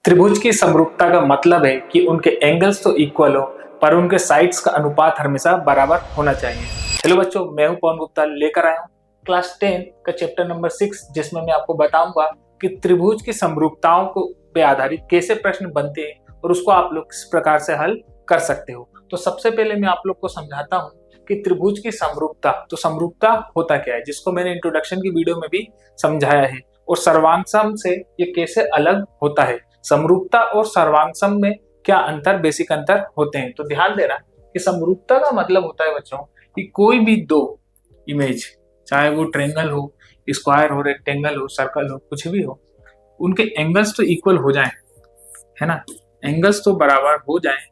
त्रिभुज की समरूपता का मतलब है कि उनके एंगल्स तो इक्वल हो पर उनके साइड्स का अनुपात हमेशा बराबर होना चाहिए। हेलो बच्चों, मैं हूं पवन गुप्ता, लेकर आया हूं क्लास 10 का चैप्टर नंबर 6, जिसमें मैं आपको बताऊंगा कि त्रिभुज की समरूपताओं को पे आधारित कैसे प्रश्न बनते हैं और उसको आप लोग किस प्रकार से हल कर सकते हो। तो सबसे पहले मैं आप लोग को समझाता हूं कि त्रिभुज की समरूपता, तो समरूपता होता क्या है, जिसको मैंने इंट्रोडक्शन की वीडियो में भी समझाया है, और सर्वांगसम से ये कैसे अलग होता है। समरूपता और सर्वांगसम में क्या अंतर, बेसिक अंतर होते हैं। तो ध्यान देना कि समरूपता का मतलब होता है बच्चों कि कोई भी दो इमेज, चाहे वो ट्रायंगल हो, स्क्वायर हो, रेक्टेंगल हो, सर्कल हो, कुछ भी हो, उनके एंगल्स तो इक्वल हो जाएं, है ना, एंगल्स तो बराबर हो जाएं,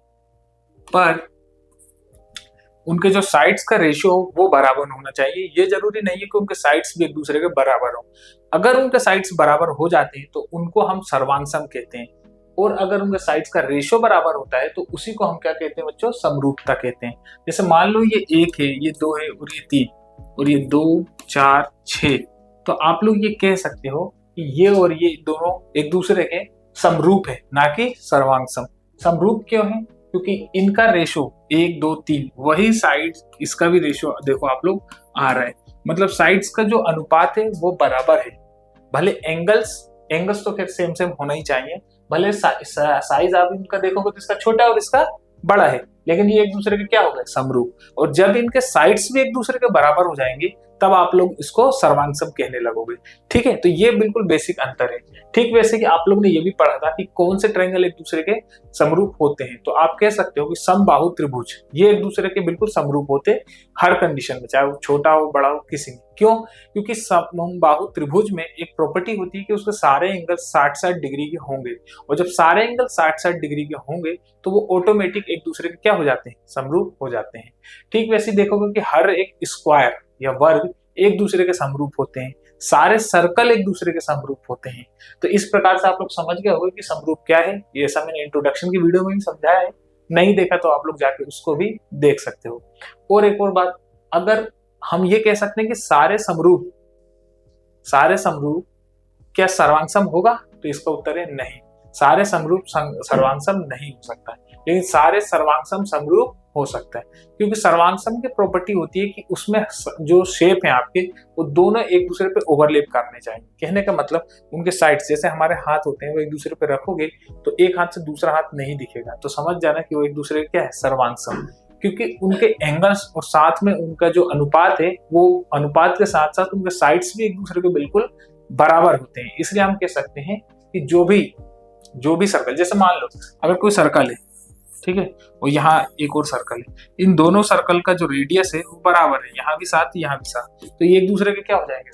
पर उनके जो साइड्स का रेशियो वो बराबर होना चाहिए। ये जरूरी नहीं है कि उनके साइड्स भी एक दूसरे के बराबर हो। अगर उनके साइड्स बराबर हो जाते हैं तो उनको हम सर्वांगसम कहते हैं, और अगर उनके साइड्स का रेशियो बराबर होता है तो उसी को हम क्या कहते हैं बच्चों, समरूपता कहते हैं। जैसे मान लो ये 1 है, ये 2 है और ये 3, और ये 2 4 6, तो आप लोग ये कह सकते हो कि ये और ये दोनों एक दूसरे के समरूप है, ना कि सर्वांगसम। समरूप क्यों है? क्योंकि इनका रेशो 1 2 3, वही साइड इसका भी रेशो देखो आप लोग आ रहा है, मतलब साइड्स का जो अनुपात है वो बराबर है। भले एंगल्स तो खैर सेम सेम होना ही चाहिए, भले साइज आप इनका देखोगे तो इसका छोटा और इसका बड़ा है, लेकिन ये एक दूसरे के क्या हो गए, समरूप। और जब इनके साइड्स भी एक दूसरे के बराबर हो जाएंगे तब आप लोग इसको सर्वांगसम कहने लगोगे। ठीक है, तो ये बिल्कुल बेसिक अंतर है। ठीक वैसे कि आप लोग ने ये भी पढ़ा था कि कौन से ट्रायंगल एक दूसरे के समरूप होते हैं, तो आप कह सकते हो कि समबाहु त्रिभुज ये एक दूसरे के बिल्कुल समरूप होते हैं हर कंडीशन में, चाहे वो छोटा हो बड़ा हो, किसी में। क्यों? क्योंकि समबाहु त्रिभुज में एक प्रॉपर्टी होती है कि उसके सारे एंगल 60-60 डिग्री के होंगे, और जब सारे एंगल 60-60 डिग्री के होंगे तो वो ऑटोमेटिक एक दूसरे के क्या हो जाते हैं, समरूप हो जाते हैं। ठीक वैसे देखोगे कि हर एक स्क्वायर या वर्ग एक दूसरे के समरूप होते हैं, सारे सर्कल एक दूसरे के समरूप होते हैं। तो इस प्रकार से आप लोग समझ गए होंगे कि समरूप क्या है। ये ऐसा मैंने इंट्रोडक्शन की वीडियो में भी समझाया है, नहीं देखा तो आप लोग जाके उसको भी देख सकते हो। और एक और बात, अगर हम ये कह सकते हैं कि सारे समरूप क्या सर्वांगसम होगा, तो इसका उत्तर है नहीं। सारे समरूप सर्वांगसम नहीं हो सकता, लेकिन सारे सर्वांगसम समरूप हो सकता है, क्योंकि सर्वांगसम की प्रॉपर्टी होती है कि उसमें जो शेप है आपके, वो दोनों एक दूसरे पे ओवरलैप करने चाहिए। कहने का मतलब उनके साइड्स, जैसे हमारे हाथ होते हैं, वो एक दूसरे पे रखोगे तो एक हाथ से दूसरा हाथ नहीं दिखेगा, तो समझ जाना कि वो एक दूसरे का क्या है, सर्वांगसम। क्योंकि उनके एंगल्स और साथ में उनका जो अनुपात है, वो अनुपात के साथ साथ उनके साइड्स भी एक दूसरे के बिल्कुल बराबर होते हैं। इसलिए हम कह सकते हैं कि जो भी सर्कल, जैसे मान लो अगर कोई सर्कल है, ठीक है, और यहाँ एक और सर्कल है, इन दोनों सर्कल का जो रेडियस है वो बराबर है, यहाँ भी 7 यहाँ भी 7, तो ये एक दूसरे के क्या हो जाएंगे,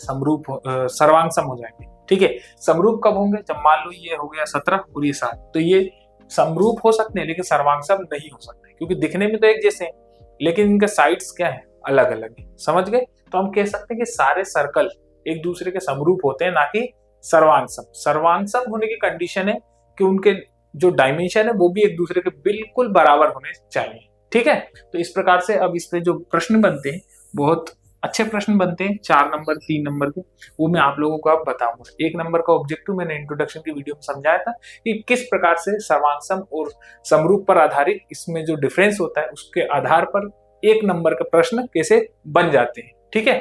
सर्वांगसम हो जाएंगे। ठीक है, समरूप कब होंगे, जब मान लो ये हो गया 17 और ये 7, तो ये समरूप हो सकते हैं लेकिन सर्वांगसम नहीं हो सकते, क्योंकि दिखने में तो एक जैसे हैं लेकिन इनके साइड्स क्या है, अलग अलग है। समझ गए? तो हम कह सकते हैं कि सारे सर्कल एक दूसरे के समरूप होते हैं, ना कि सर्वांगसम। सर्वांगसम होने की कंडीशन है कि उनके जो डायमेंशन है वो भी एक दूसरे के बिल्कुल बराबर होने चाहिए। ठीक है, तो इस प्रकार से अब इस पे जो प्रश्न बनते हैं, बहुत अच्छे प्रश्न बनते हैं, 4 नंबर 3 नंबर के, वो मैं आप लोगों को अब बताऊंगा। 1 नंबर का ऑब्जेक्टिव मैंने इंट्रोडक्शन की वीडियो में समझाया था कि किस प्रकार से सर्वांगसम और समरूप पर आधारित इसमें जो डिफरेंस होता है उसके आधार पर 1 नंबर का प्रश्न कैसे बन जाते हैं। ठीक है,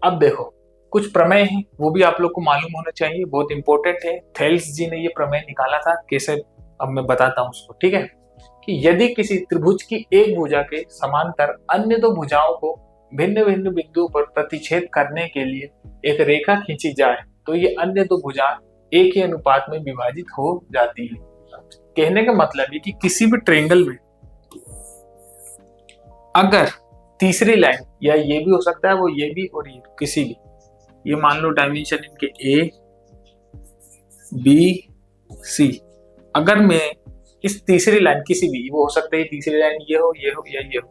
अब देखो कुछ प्रमेय हैं, वो भी आप लोग को मालूम होना चाहिए, बहुत इंपॉर्टेंट है। थेल्स जी ने ये प्रमेय निकाला था, कैसे, अब मैं बताता हूं उसको। ठीक है, कि यदि किसी त्रिभुज की एक भुजा के समांतर अन्य दो भुजाओं को भिन्न भिन्न बिंदुओं पर प्रतिच्छेद करने के लिए एक रेखा खींची जाए तो ये अन्य दो भुजा एक ही अनुपात में विभाजित हो जाती है। कहने का मतलब है कि किसी भी ट्रायंगल में अगर तीसरी लाइन, या ये भी हो सकता है, वो ये भी और ये किसी भी, ये मान लो डायमेंशन इनके A B C, अगर मैं इस तीसरी लाइन किसी भी, वो हो सकता है तीसरी लाइन ये हो या ये हो,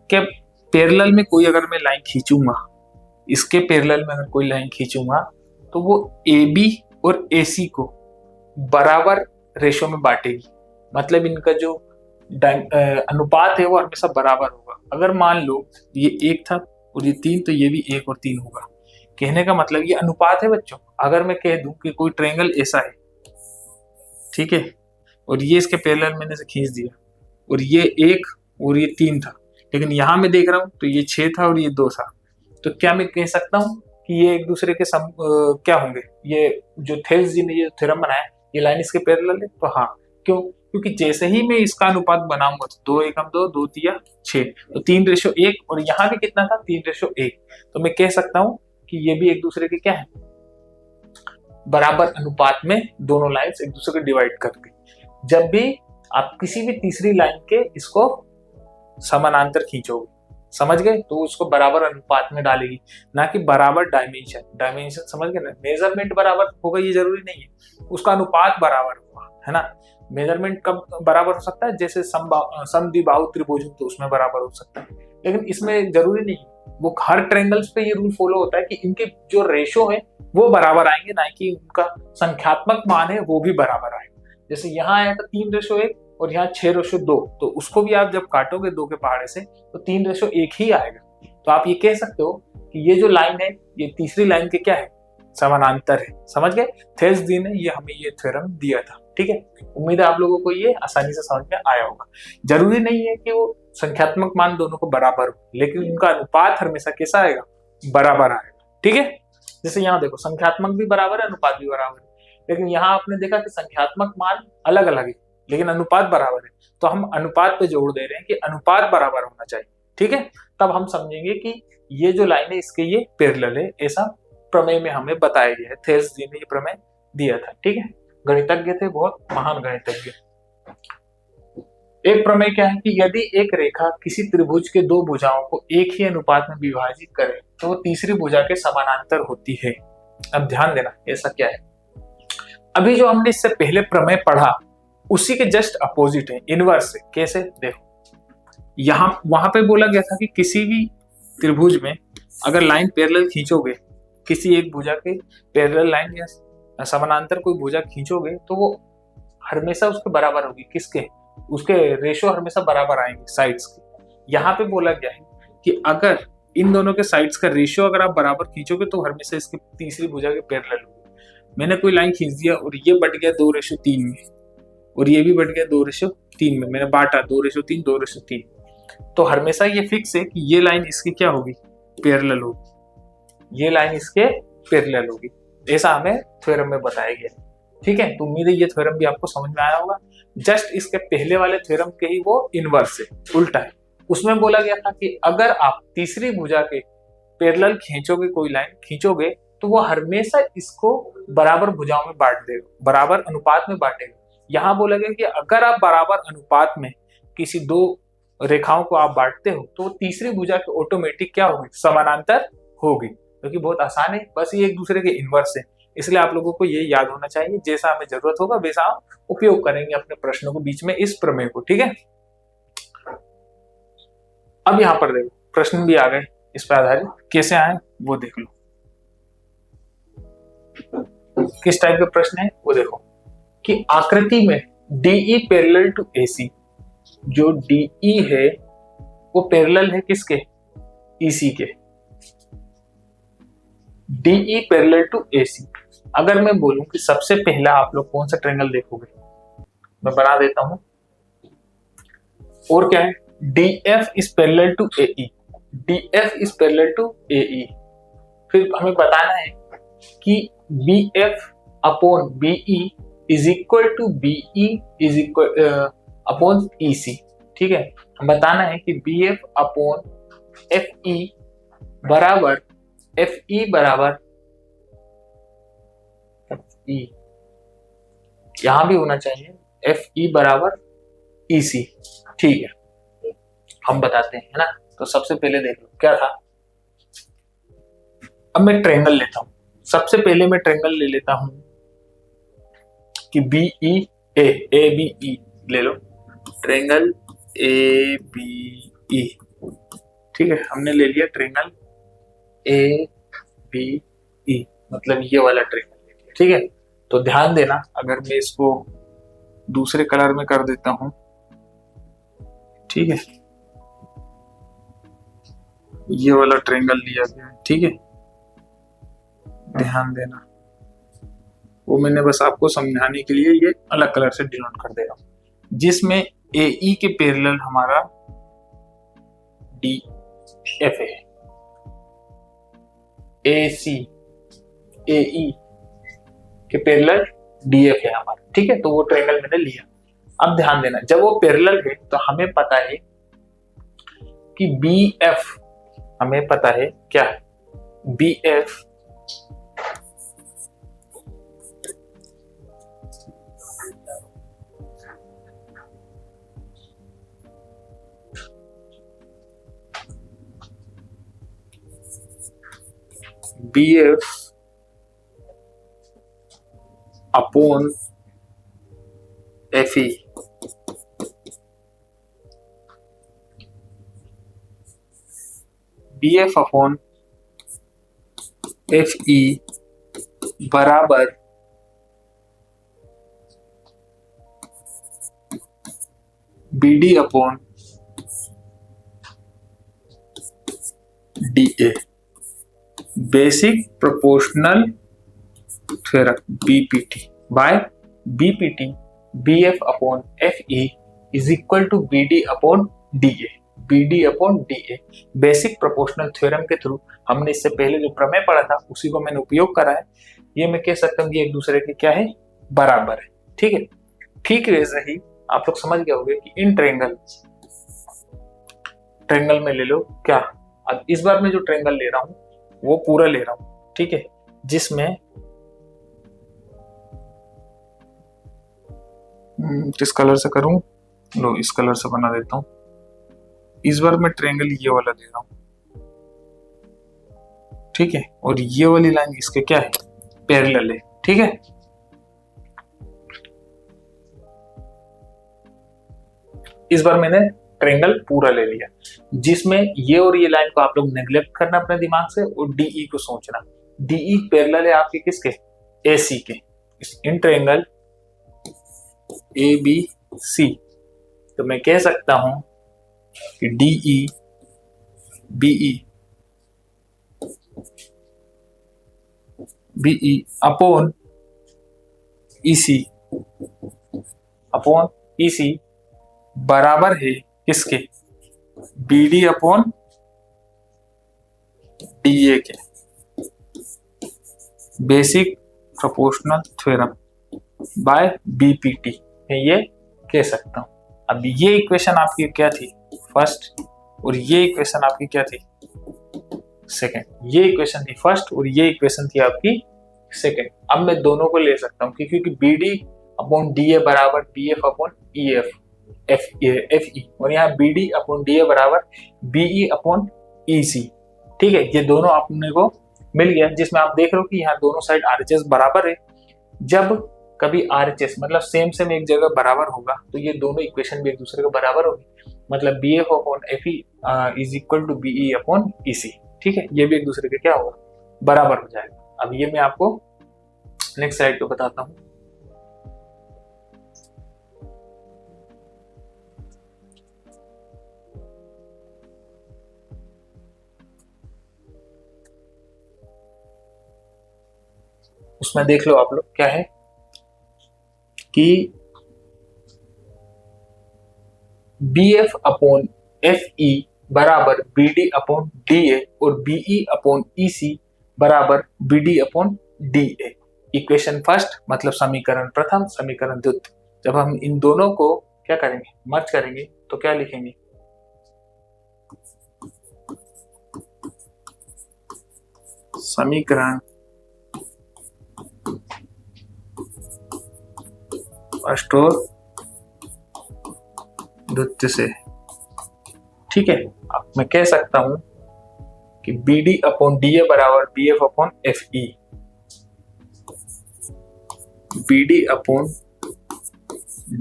के पैरेलल में कोई अगर मैं लाइन खींचूंगा, इसके पैरेलल में अगर कोई लाइन खींचूंगा तो वो AB और AC को बराबर रेशो में बांटेगी, मतलब इनका जो अनुपात है वो हमेशा बराबर होगा। अगर मान लो ये 1 था और ये 3, तो ये भी 1 और 3 होगा। कहने का मतलब ये अनुपात है बच्चों। अगर मैं कह दूं कि कोई ट्रायंगल ऐसा है, ठीक है, और ये इसके पैरेलल मैंने से खींच दिया, और ये 1 और ये 3 था, लेकिन यहां मैं देख रहा हूं तो ये 6 था और ये 2 था, तो क्या मैं कह सकता हूं कि ये एक दूसरे के क्या होंगे? ये जो थेल्स जी ने ये थ्योरम बनाया, ये लाइन इसके पैरेलल है। तो हाँ, क्यों? क्योंकि जैसे ही मैं इसका अनुपात बनाऊंगा तो 2 एकम 2, 2 तिया 6, तो 3:1, और यहाँ भी कितना था? 3:1। तो मैं कह सकता हूँ कि ये भी एक दूसरे के क्या है? बराबर अनुपात में दोनों लाइंस एक दूसरे को डिवाइड करके। जब भी आप किसी भी तीसरी लाइन के इसको समानांतर खींचोगे, समझ गए, तो उसको बराबर अनुपात में डालेगी, ना कि बराबर डायमेंशन समझ गए ना। मेजरमेंट बराबर होगा ये जरूरी नहीं है, उसका अनुपात बराबर होगा, है ना। मेजरमेंट कब बराबर हो सकता है? जैसे समद्विबाहु त्रिभुज तो उसमें बराबर हो सकता है, लेकिन इसमें जरूरी नहीं। वो हर ट्रायंगल्स पे ये रूल फॉलो होता है कि इनके जो रेशो है वो बराबर आएंगे, ना कि उनका संख्यात्मक मान है वो भी बराबर आएगा। जैसे यहाँ आया था 3:1 और यहाँ 6:2, तो उसको भी आप जब काटोगे 2 के पहाड़े से तो 3:1 ही आएगा। तो आप ये कह सकते हो कि ये जो लाइन है ये तीसरी लाइन के क्या है? समानांतर है। समझ गए? थेल्स जी ने ये हमें ये थ्योरम दिया था, ठीक है। उम्मीद है आप लोगों को ये आसानी से समझ में आया होगा। जरूरी नहीं है कि वो संख्यात्मक मान दोनों को बराबर हो, लेकिन उनका अनुपात हमेशा कैसा आएगा? बराबर आएगा, ठीक है। जैसे यहाँ देखो, संख्यात्मक भी बराबर है, अनुपात भी बराबर है, लेकिन यहाँ आपने देखा कि संख्यात्मक मान अलग अलग है लेकिन अनुपात बराबर है, तो हम अनुपात पे जोड़ दे रहे हैं कि अनुपात बराबर होना चाहिए, ठीक है। तब हम समझेंगे कि ये जो लाइन है इसके ये पैरेलल है, ऐसा प्रमेय में हमें बताया गया है। थेल्स जी ने ये प्रमेय दिया था, ठीक है। गणितज्ञ थे, बहुत महान गणितज्ञ। एक प्रमेय क्या है कि यदि एक रेखा किसी त्रिभुज के 2 भुजाओं को एक ही अनुपात में विभाजित करे तो वो तीसरी भुजा के समानांतर होती है। अब ध्यान देना, ऐसा क्या है? अभी जो हमने इससे पहले प्रमेय पढ़ा उसी के जस्ट अपोजिट है, इनवर्स है। कैसे? देखो, यहाँ वहां पे बोला गया था कि किसी भी त्रिभुज में अगर लाइन पैरेलल खींचोगे, किसी एक भुजा के पैरेलल लाइन या समानांतर कोई भुजा खींचोगे तो वो हमेशा उसके बराबर होगी। किसके? उसके रेशो हमेशा बराबर आएंगे साइड्स के। यहाँ पे बोला गया है कि अगर इन दोनों के साइड्स का रेशियो अगर आप बराबर खींचोगे तो हमेशा इसकी तीसरी भुजा के पैरेलल होगी। मैंने कोई लाइन खींच दिया और ये बढ़ गया 2:3 में, और ये भी बढ़ गया 2:3 में, मैंने बांटा 2:3, 2:3, तो हमेशा ये फिक्स है कि ये लाइन इसकी क्या होगी? पैरेलल होगी, ये लाइन इसके पैरेलल होगी। ऐसा हमें थ्योरम में बताया गया, ठीक है। तो उम्मीद है ये थ्योरम भी आपको समझ में आया होगा। जस्ट इसके पहले वाले थ्योरम के ही वो इनवर्स है, उल्टा है। उसमें बोला गया था कि अगर आप तीसरी भुजा के पैरेलल खींचोगे, कोई लाइन खींचोगे, तो वो हमेशा इसको बराबर भुजाओं में बांट देगा, बराबर अनुपात में बांटेगा। यहाँ बोला गया कि अगर आप बराबर अनुपात में किसी 2 रेखाओं को आप बांटते हो तो तीसरी भुजा की ऑटोमेटिक क्या होगी? समानांतर होगी, क्योंकि बहुत आसान है, बस ये एक दूसरे के इनवर्स है। इसलिए आप लोगों को ये याद होना चाहिए, जैसा हमें जरूरत होगा वैसा हम उपयोग करेंगे अपने प्रश्नों के बीच में इस प्रमेय को, ठीक है। अब यहाँ पर देखो, प्रश्न भी आ गए इस पर आधारित, कैसे आए वो देख लो। किस टाइप के प्रश्न है वो देखो कि आकृति में DE पैरेलल टू AC, जो DE है वो पैरेलल है किसके? EC के। DE parallel to AC। अगर मैं बोलूं कि सबसे पहला आप लोग कौन सा ट्रायंगल देखोगे, मैं बना देता हूं। और क्या है? DF is parallel to AE, DF is parallel to AE। फिर हमें बताना है कि BF upon BE is equal to BE is equal upon EC, ठीक है। हम बताना है कि BF अपॉन FE बराबर FE बराबर FE, यहां भी होना चाहिए FE बराबर EC, ठीक है। हम बताते हैं, है ना। तो सबसे पहले देख लो क्या था। अब मैं ट्रायंगल लेता हूं, सबसे पहले मैं ट्रायंगल ले लेता हूं कि ABE ले लो, ट्रायंगल ABE, ठीक है। हमने ले लिया ट्रायंगल ABE, मतलब ये वाला ट्रायंगल ले लिया, ठीक है। तो ध्यान देना, अगर मैं इसको दूसरे कलर में कर देता हूं, ठीक है, ये वाला ट्रायंगल लिया गया है, ठीक है। ध्यान देना, वो मैंने बस आपको समझाने के लिए ये अलग कलर से डिनोट कर दे रहा हूं। जिसमें AE के पैरेलल हमारा DF है, AC AE के पैरेलल DF है हमारा, ठीक है। तो वो ट्रायंगल मैंने लिया। अब ध्यान देना, जब वो पैरेलल है तो हमें पता है कि BF, हमें पता है क्या है BF BF upon FE BF upon FE बराबर BD upon DA, basic proportional theorem BPT by BPT BF upon FE is equal to BD upon DA, BD upon DA। Basic proportional theorem के through हमने इससे पहले जो प्रमेय पढ़ा था उसी को मैंने उपयोग करा है। ये मैं कह सकता हूँ कि एक दूसरे के क्या है, बराबर है, ठीक है। ठीक वैसे ही आप लोग समझ गए होंगे कि इन ट्रायंगल में ले लो क्या। अब इस बार मैं जो ट्रायंगल ले रहा हूं वो पूरा ले रहा हूं, ठीक है, जिसमें किस कलर से करूं, लो इस कलर से बना देता हूं। इस बार मैं ट्रायंगल ये वाला ले रहा हूं, ठीक है, और ये वाली लाइन इसके क्या है, पैरेलल है, ठीक है। इस बार मैंने ट्रायंगल पूरा ले लिया, जिसमें ये और ये लाइन को आप लोग नेग्लेक्ट करना अपने दिमाग से, और DE को सोचना। DE पैरेलल है आपके किसके, AC के। इन ट्रायंगल ABC तो मैं कह सकता हूं कि DE BE अपॉन EC बराबर है किसके, BD अपॉन DA के, basic proportional theorem by BPT मैं ये कह सकता हूं। अब ये इक्वेशन आपकी क्या थी, फर्स्ट, और ये इक्वेशन आपकी क्या थी, सेकंड। ये इक्वेशन थी फर्स्ट और ये इक्वेशन थी आपकी सेकंड। अब मैं दोनों को ले सकता हूँ क्योंकि BD अपॉन DA बराबर BF अपॉन FE, और यहाँ BD अपॉन DA बराबर BE अपॉन EC, ठीक है। ये दोनों अपने को मिल गया, जिसमें आप देख रहे हो कि यहाँ दोनों साइड RHS बराबर है। जब कभी RHS मतलब सेम एक जगह बराबर होगा तो ये दोनों इक्वेशन भी एक दूसरे के बराबर होगी, मतलब BF upon FE is equal to BE upon EC, ठीक है। ये भी एक दूसरे के क्या होगा, बराबर हो जाएगा। अब ये मैं आपको नेक्स्ट स्लाइड पे बताता हूँ। उसमें देख लो आप लोग क्या है कि BF अपॉन FE बराबर BD अपॉन DA और BE अपॉन EC बराबर BD upon DA। Equation first मतलब समीकरण प्रथम, समीकरण द्वितीय। जब हम इन दोनों को क्या करेंगे, मर्ज करेंगे, तो क्या लिखेंगे, समीकरण फर्स्ट और द्वितीय से, ठीक है। अब मैं कह सकता हूं कि BD अपॉन DA बराबर BF upon FE, BD upon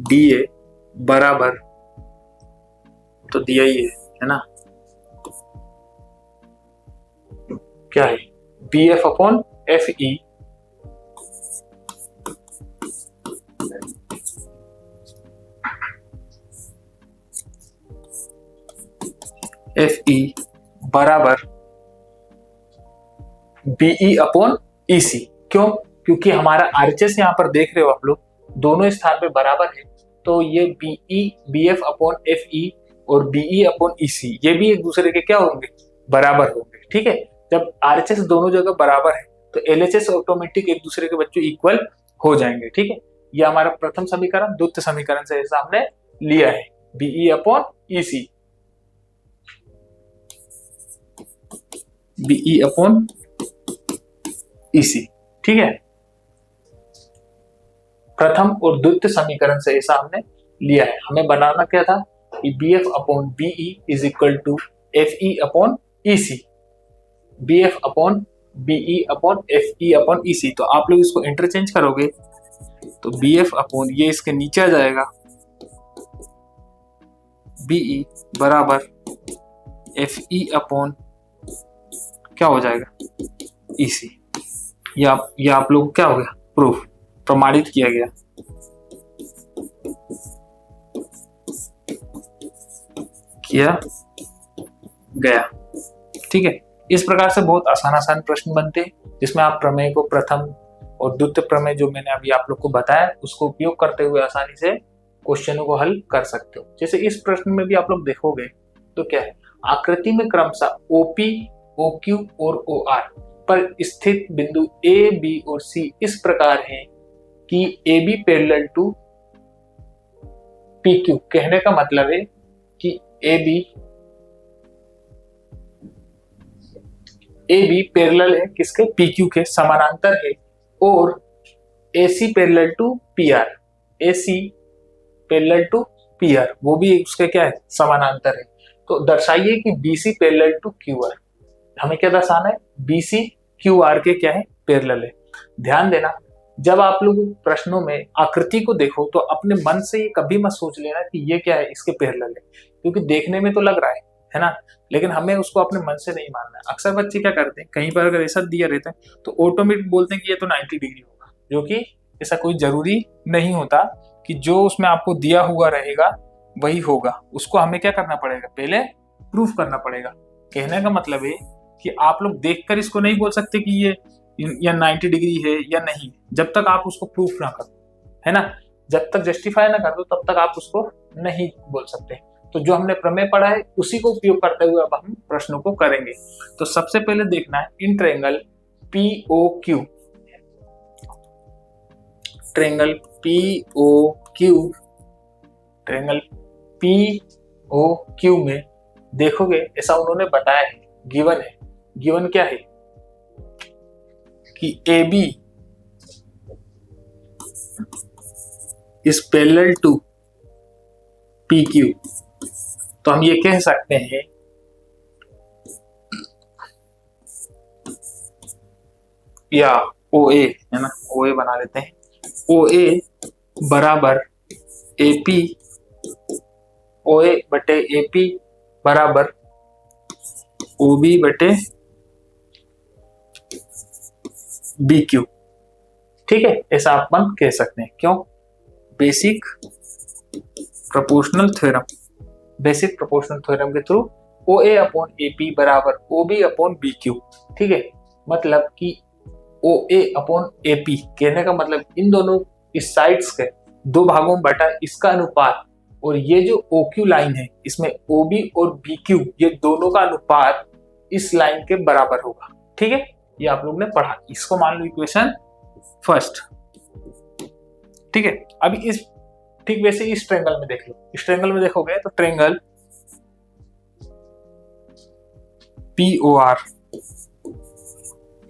DA बराबर, तो दिया ही है ना, क्या है, BF अपॉन FE बराबर BE अपॉन EC। क्यों? क्योंकि हमारा RHS यहाँ पर देख रहे हो आप लोग, दोनों स्थान पे बराबर है, तो ये BF अपॉन FE और BE अपॉन EC ये भी एक दूसरे के क्या होंगे, बराबर होंगे। ठीक है, जब RHS दोनों जगह बराबर है तो LHS ऑटोमेटिक एक दूसरे के बच्चों इक्वल हो जाएंगे। ठीक है, ये हमारा प्रथम समीकरण द्वितीय समीकरण से ऐसा हमने लिया है, BE upon EC, BE upon EC। ठीक है, प्रथम और द्वितीय समीकरण से ऐसा हमने लिया है। हमें बनाना क्या था कि BF upon BE is equal to FE upon EC, BF upon BE upon FE upon EC। तो आप लोग इसको इंटरचेंज करोगे तो BF अपॉन ये इसके नीचे आ जाएगा, BE बराबर FE अपॉन क्या हो जाएगा, EC। ये आप लोग क्या हो गया, प्रूफ प्रमाणित किया गया। ठीक है, इस प्रकार से बहुत आसान प्रश्न बनते हैं जिसमें आप प्रमेय को प्रथम और द्वितीय प्रमेय जो मैंने अभी आप लोग को बताया उसको उपयोग करते हुए आसानी से क्वेश्चनों को हल कर सकते हो। जैसे इस प्रश्न में भी आप लोग देखोगे तो क्या है, आकृति में क्रमशः OP, OQ और OR पर स्थित बिंदु A, B और C इस प्रकार है कि AB पैरेलल टू PQ। कहने का मतलब है कि AB पैरेलल है किसके, PQ के, समानांतर है, और AC parallel to PR, AC parallel to PR वो भी उसके क्या है, समानांतर है। तो दर्शाइए कि BC पैरेलल टू QR। हमें क्या दर्शाना है, BC QR के क्या है, पैरेलल है। ध्यान देना, जब आप लोग प्रश्नों में आकृति को देखो तो अपने मन से ये कभी मत सोच लेना कि ये क्या है, इसके पैरेलल है, क्योंकि देखने में तो लग रहा है ना, लेकिन हमें उसको अपने मन से नहीं मानना है। अक्सर बच्चे क्या करते हैं, कहीं पर अगर ऐसा दिया रहता है तो ऑटोमेटिक बोलते हैं कि ये तो 90 डिग्री होगा, जो कि ऐसा कोई जरूरी नहीं होता कि जो उसमें आपको दिया हुआ रहेगा वही होगा। उसको हमें क्या करना पड़ेगा, पहले प्रूफ करना पड़ेगा। कहने का मतलब है कि आप लोग देखकर इसको नहीं बोल सकते कि ये या 90 डिग्री है या नहीं, जब तक आप उसको प्रूफ ना करो, है ना, जब तक जस्टिफाई ना कर दो तब तक आप उसको नहीं बोल सकते। तो जो हमने प्रमेय पढ़ा है उसी को उपयोग करते हुए अब हम प्रश्नों को करेंगे। तो सबसे पहले देखना है in triangle POQ, triangle POQ में देखोगे ऐसा उन्होंने बताया है, गिवन है। गिवन क्या है कि AB is parallel to PQ। तो हम ये कह सकते हैं या OA है ना, OA बना लेते हैं, OA बराबर AP, OA बटे AP बराबर OB बटे BQ। ठीक है, ऐसा अपन कह सकते हैं। क्यों? बेसिक प्रोपोर्शनल थ्योरम के थ्रू OA अपॉन AP बराबर OB अपॉन BQ। ठीक है, मतलब कि OA अपॉन AP कहने का मतलब इन दोनों इस साइड्स के दो भागों में बटा इसका अनुपात, और ये जो OQ लाइन है इसमें OB और BQ ये दोनों का अनुपात इस लाइन के बराबर होगा। ठीक है, ये आप लोग ने पढ़ा, इसको मान लो इक्वेशन फर्स्ट। ठीक है, अभी इस ठीक वैसे इस ट्रायंगल में देख लो, इस ट्रायंगल में देखोगे तो ट्रायंगल POR,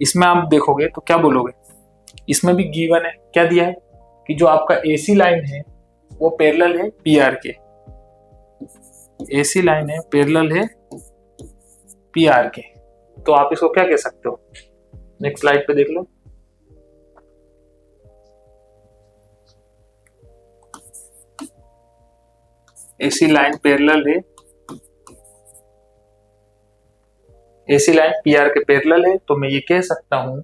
इसमें आप देखोगे तो क्या बोलोगे, इसमें भी गिवन है, क्या दिया है कि जो आपका AC लाइन है वो पैरेलल है PR के, AC लाइन है पैरेलल है PR के। तो आप इसको क्या कह सकते हो, नेक्स्ट स्लाइड पे देख लो। AC लाइन पैरेलल है, AC लाइन PR के पैरेलल है, तो मैं ये कह सकता हूं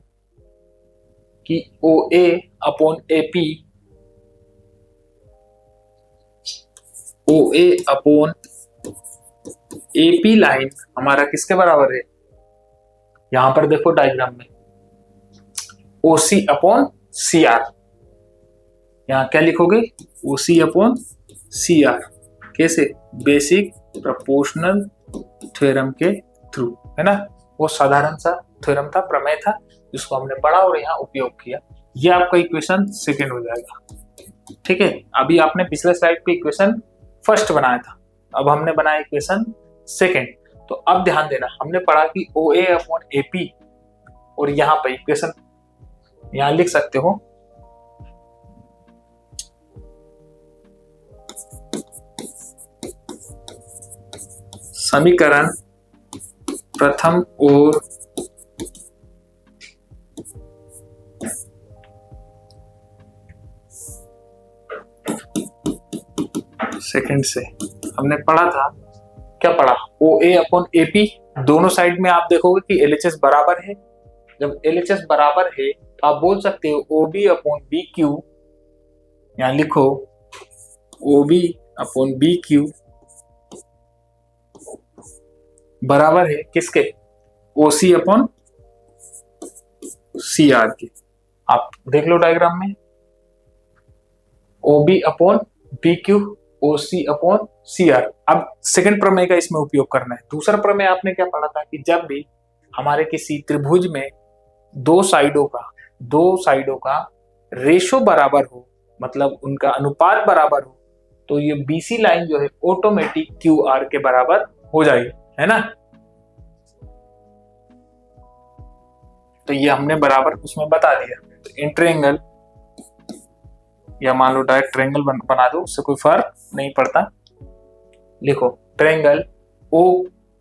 कि OA upon AP, OA upon AP line हमारा किसके बराबर है, यहां पर देखो डायग्राम में ओ सी अपॉन सी आर। यहाँ क्या लिखोगे, ओ सी अपॉन सी आर। कैसे, बेसिक प्रोपोर्शनल थ्योरम के थ्रू, है ना। वो साधारण सा थ्योरम था, प्रमेय था, जिसको हमने पढ़ा और यहाँ उपयोग किया। ये आपका इक्वेशन सेकेंड हो जाएगा। ठीक है, अभी आपने पिछले स्लाइड पे इक्वेशन फर्स्ट बनाया था, अब हमने बनाया इक्वेशन सेकेंड। तो अब ध्यान देना, हमने पढ़ा कि ओ ए अपॉन ए पी, और यहाँ पे इक्वेशन यहाँ लिख सकते हो, समीकरण प्रथम और सेकंड से हमने पढ़ा था, क्या पढ़ा, ओ ए अपॉन ए पी। दोनों साइड में आप देखोगे कि एलएचएस बराबर है। जब एलएचएस बराबर है तो आप बोल सकते हो O B upon B Q, यहां लिखो O B upon B Q बराबर है किसके, ओ सी अपॉन सी आर के। आप देख लो डायग्राम में, O B upon B Q, O C upon C R. अब सेकंड प्रमेय का इसमें उपयोग करना है। दूसरा प्रमेय आपने क्या पढ़ा था कि जब भी हमारे किसी त्रिभुज में दो साइडों का रेशो बराबर हो, मतलब उनका अनुपात बराबर हो, तो ये बीसी लाइन जो है ऑटोमेटिक क्यू आर के बराबर हो जाएगी, है ना। तो ये हमने बराबर उसमें बता दिया। तो इन ट्रायंगल, या मान लो डायरेक्ट ट्रायंगल बना दो, उससे कोई फर्क नहीं पड़ता। लिखो triangle O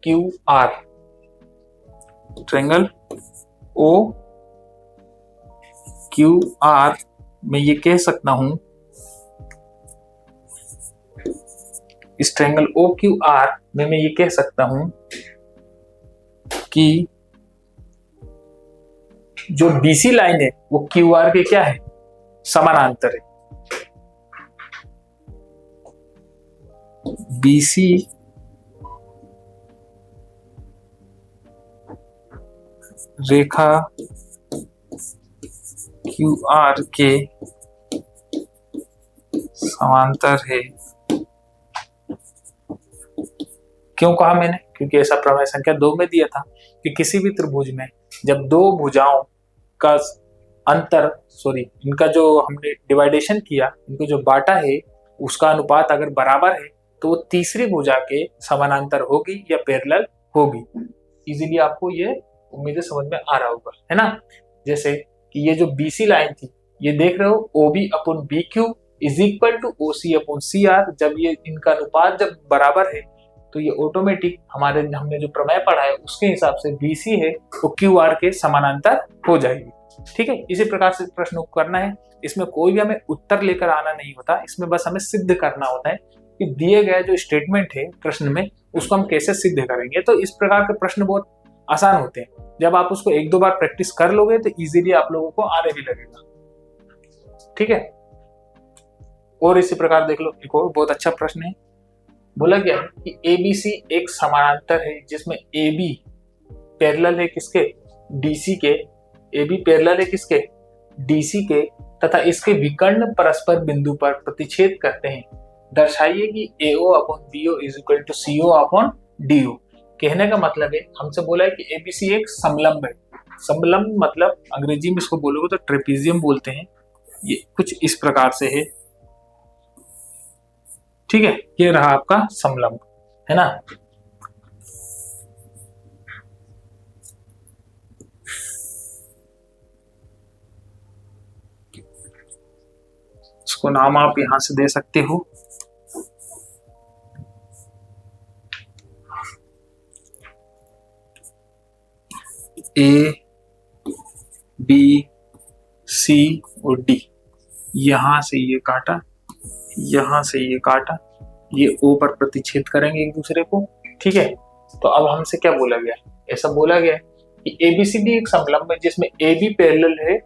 Q R, triangle O Q R में ये कह सकता हूं, इस ट्रायंगल ओ क्यू आर में मैं ये कह सकता हूं कि जो बीसी लाइन है वो क्यू आर के क्या है, समानांतर है। बीसी रेखा क्यू आर के समांतर है। क्यों कहा मैंने, क्योंकि ऐसा प्रमेय संख्या 2 में दिया था कि किसी भी त्रिभुज में जब दो भुजाओं का अंतर, इनका जो हमने डिवाइडेशन किया, इनको जो बांटा है, उसका अनुपात अगर बराबर है तो वो तीसरी भुजा के समानांतर होगी या पैरेलल होगी। इजीली आपको ये उम्मीदें समझ में आ रहा होगा, है ना। जैसे कि ये जो बीसी लाइन थी, ये देख रहे हो O B upon B Q is equal to O C upon C R. जब ये इनका अनुपात जब बराबर है तो ये ऑटोमेटिक हमने जो प्रमेय पढ़ा है उसके हिसाब से बीसी है वो क्यू आर के समानांतर हो जाएगी। ठीक है, इसी प्रकार से प्रश्न करना है। इसमें कोई भी हमें उत्तर लेकर आना नहीं होता, इसमें बस हमें सिद्ध करना होता है कि दिए गए जो स्टेटमेंट है प्रश्न में उसको हम कैसे सिद्ध करेंगे। तो इस प्रकार के प्रश्न बहुत आसान होते हैं, जब आप उसको एक दो बार प्रैक्टिस कर लोगे तो इजीली आप लोगों को आने भी लगेगा। ठीक है, और इसी प्रकार देख लो, एक और बहुत अच्छा प्रश्न है। बोला गया है कि एबीसी एक समानांतर है जिसमें AB पैरेलल है किसके, DC के। AB पैरेलल है किसके, DC के, तथा इसके विकर्ण परस्पर बिंदु पर प्रतिच्छेद करते हैं। दर्शाइए कि AO upon BO is equal to CO upon DO। कहने का मतलब है, हमसे बोला है कि ABC एक समलंब है। समलंब मतलब अंग्रेजी में इसको बोलोगे तो ट्रेपीजियम बोलते हैं। ये कुछ इस प्रकार से है। ठीक है, ये रहा आपका समलंब, है ना। इसको नाम आप यहां से दे सकते हो, A B C और D। यहां से ये काटा, यहां से ये काटा, ये O पर प्रतिच्छेद करेंगे एक दूसरे को। ठीक है, तो अब हमसे क्या बोला गया, ऐसा बोला गया कि ABCD एक समलंब है जिसमें AB पैरेलल है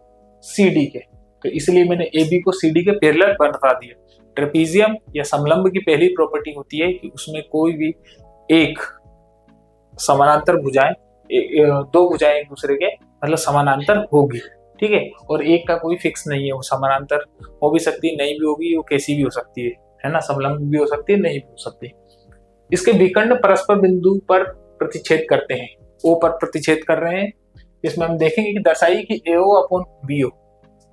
CD के। तो इसलिए मैंने AB को CD के पैरेलल बता दिया। ट्रेपीजियम या समलंब की पहली प्रॉपर्टी होती है कि उसमें कोई भी एक समानांतर भुजाएं, दो भुजाएं एक दूसरे के मतलब समानांतर होगी। ठीक है। और एक का कोई फिक्स नहीं है, वो समानांतर हो भी सकती है, नहीं भी होगी, वो कैसी भी हो सकती है ना, समलंब भी हो सकती है, नहीं भी हो सकती। इसके विकर्ण परस्पर बिंदु पर प्रतिच्छेद करते हैं, ओ पर प्रतिच्छेद कर रहे हैं। इसमें हम देखेंगे कि दर्शाइए कि AO upon BO,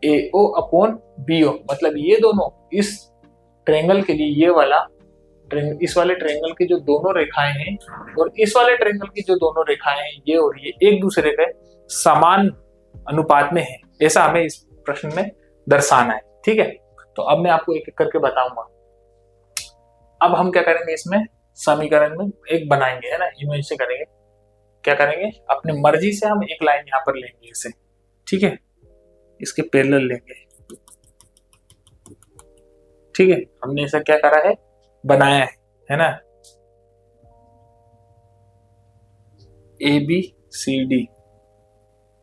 AO upon BO मतलब ये दोनों इस ट्रायंगल के लिए ये वाला इस वाले ट्रायंगल की जो दोनों रेखाएं हैं और इस वाले ट्रायंगल की जो दोनों रेखाएं हैं ये और ये एक दूसरे के समान अनुपात में है, ऐसा हमें इस प्रश्न में दर्शाना है। ठीक है, तो अब मैं आपको एक एक करके बताऊंगा। अब हम क्या करेंगे, इसमें समीकरण में एक बनाएंगे, है ना, इमेज से करेंगे। क्या करेंगे, अपनी मर्जी से हम एक लाइन यहाँ पर लेंगे इसे, ठीक है, इसके पैरेलल लेंगे। ठीक है, हमने ऐसा क्या करा है, बनाया है ना, ABCD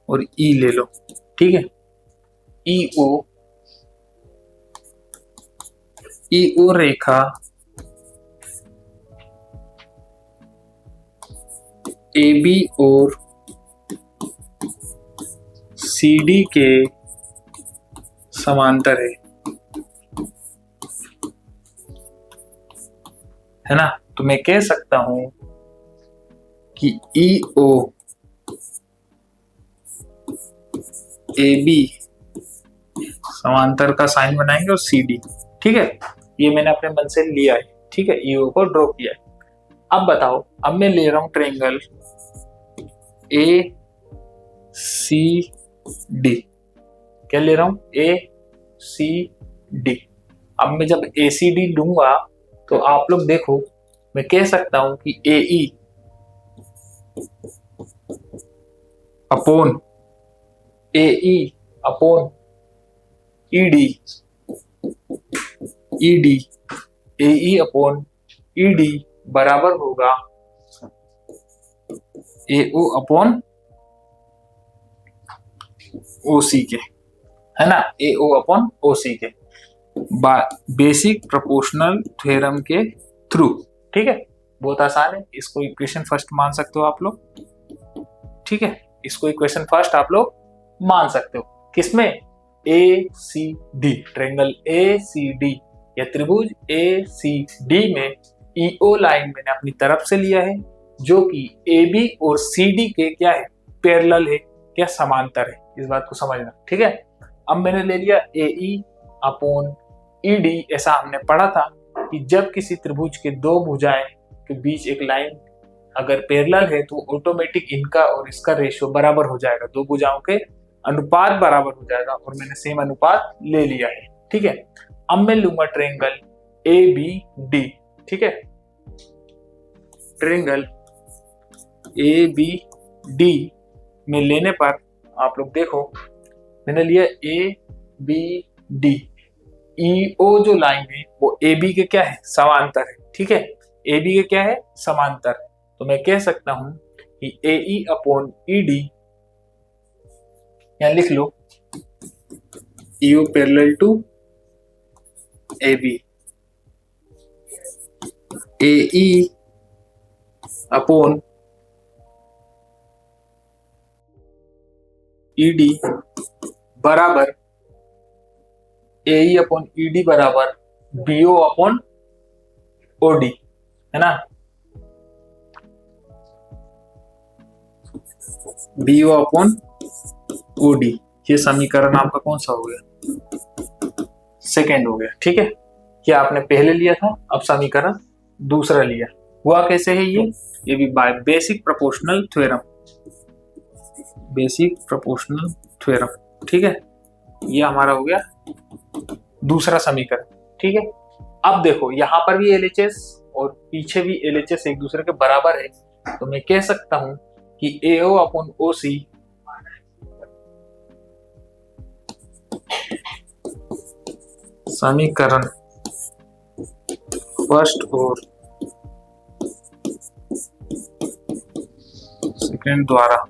और E ले लो। ठीक है, EO रेखा AB और CD के समांतर है ना। तो मैं कह सकता हूं कि EO AB समांतर का साइन बनाएंगे और CD, ठीक है, ये मैंने अपने मन से लिया है। ठीक है, EO को ड्रॉ किया है। अब बताओ, अब मैं ले रहा हूं ट्रायंगल ACD। क्या ले रहा हूं, ACD। अब मैं जब ACD लूंगा तो आप लोग देखो, मैं कह सकता हूं कि AE upon AE upon ED बराबर होगा AO अपॉन OC के, है ना, AO अपॉन OC के बेसिक प्रोपोर्शनल थ्योरम के थ्रू। ठीक है, बहुत आसान है, इसको इक्वेशन फर्स्ट मान सकते हो आप लोग। ठीक है, इसको इक्वेशन फर्स्ट आप लोग मान सकते हो। किसमें, ACD, ट्रायंगल ACD या त्रिभुज ACD में EO लाइन मैंने अपनी तरफ से लिया है, जो कि AB और CD के क्या है, पैरेलल है, क्या समांतर है, इस बात को समझना। ठीक है, अब मैंने ले लिया AE अपॉन ED। ऐसा हमने पढ़ा था कि जब किसी त्रिभुज के दो भुजाएं के बीच एक लाइन अगर पैरेलल है तो ऑटोमेटिक इनका और इसका रेशियो बराबर हो जाएगा, दो भुजाओं के अनुपात बराबर हो जाएगा, और मैंने सेम अनुपात ले लिया है। ठीक है, अब मैं लूंगा ट्रायंगल ABD। ठीक है, ट्रायंगल ABD में लेने पर आप लोग देखो, मैंने लिया ABD, EO जो लाइन है वो AB के क्या है, समांतर है। ठीक है, AB के क्या है, समांतर। तो मैं कह सकता हूं कि AE अपॉन ED, यहां लिख लो EO parallel to AB, AE upon ED बराबर AE अपॉन ED बराबर BO अपॉन OD, है ना, BO अपॉन OD। ये समीकरण आपका कौन सा हो गया, सेकेंड हो गया। ठीक है, ये आपने पहले लिया था, अब समीकरण दूसरा लिया। हुआ कैसे है ये भी by basic proportional theorem, basic proportional theorem. ठीक है, ये हमारा हो गया दूसरा समीकरण। ठीक है, अब देखो यहां पर भी LHS और पीछे भी LHS एक दूसरे के बराबर है, तो मैं कह सकता हूं कि AO अपॉन OC समीकरण फर्स्ट और सेकेंड द्वारा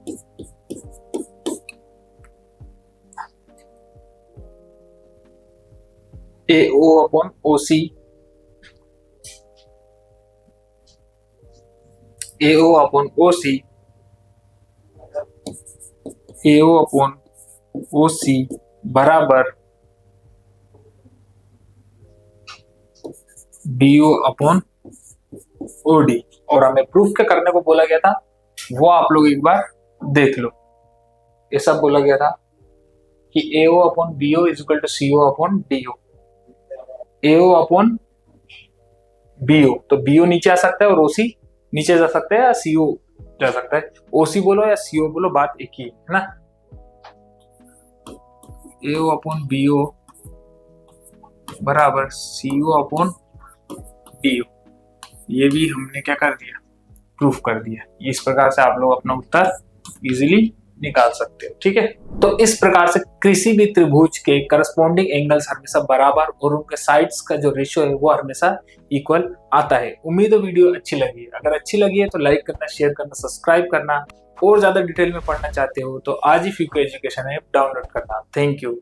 AO upon OC, AO upon OC, AO upon O C बराबर B O upon O D. और हमें प्रूफ क्या करने को बोला गया था वो आप लोग एक बार देख लो। ये सब बोला गया था कि A O upon B O is equal to C O upon D O. A O upon B O, तो बी ओ नीचे आ सकता है और ओ सी नीचे जा सकता है या सी ओ जा सकता है। ओ सी बोलो या सी ओ बोलो, बात एक ही है ना। ए ओ अपॉन बी ओ बराबर सी ओ अपॉन डी ओ। ये भी हमने क्या कर दिया, प्रूफ कर दिया। इस प्रकार से आप लोग अपना उत्तर इजीली निकाल सकते हो। ठीक है, तो इस प्रकार से किसी भी त्रिभुज के करस्पॉन्डिंग एंगल्स हमेशा बराबर और उनके साइड्स का जो रेशियो है वो हमेशा इक्वल आता है। उम्मीद है वीडियो अच्छी लगी है। अगर अच्छी लगी है तो लाइक करना, शेयर करना, सब्सक्राइब करना। और ज्यादा डिटेल में पढ़ना चाहते हो तो आज ही फ्यूको एजुकेशन ऐप डाउनलोड करना। Thank you.